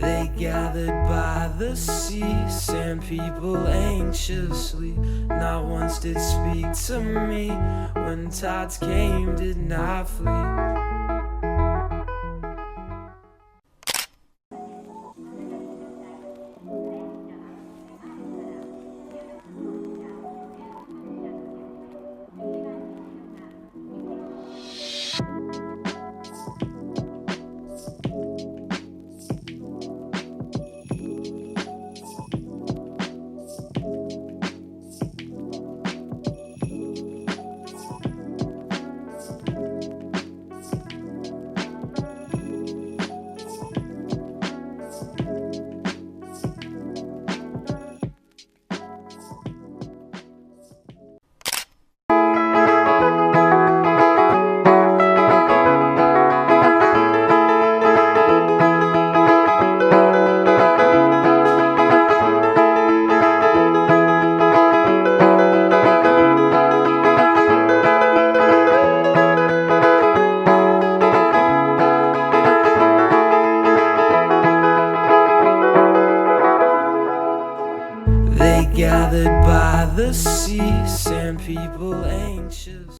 They gathered by the sea, sand people anxiously. Not once did speak to me. When tides came, did not flee. They gathered by the sea, sand people anxious.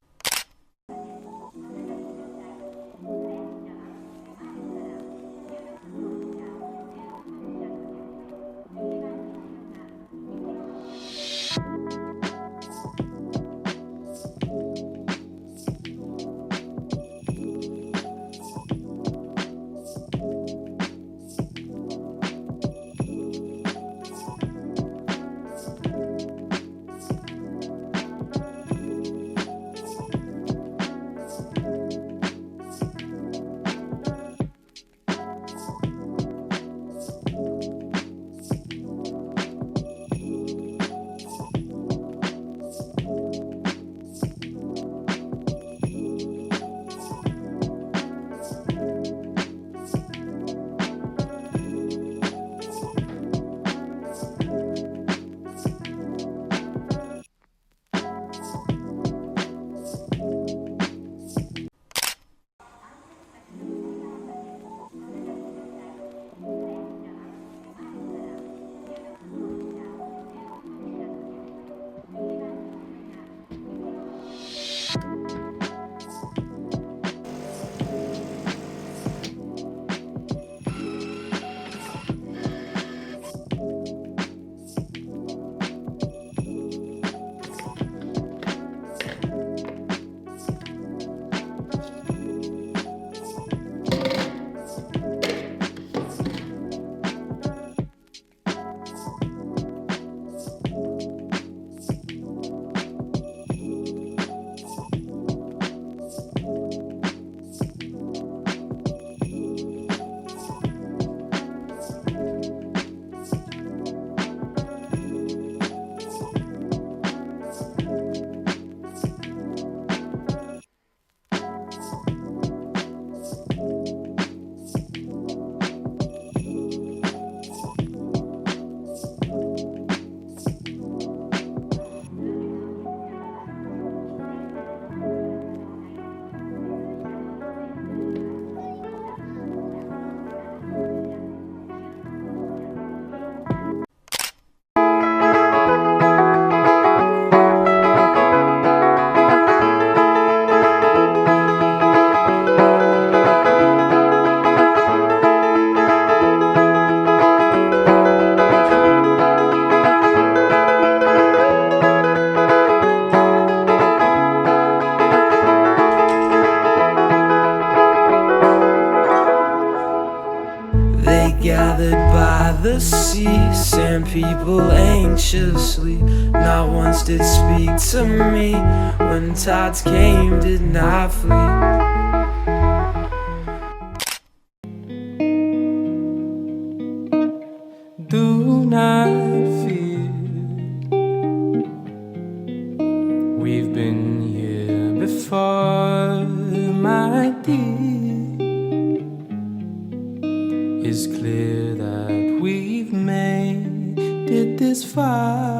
the sea, sand people anxiously. Not once did speak to me. When tides came, did not flee. Do not fear, we've been here before, my dear. It's clear that we've made it this far.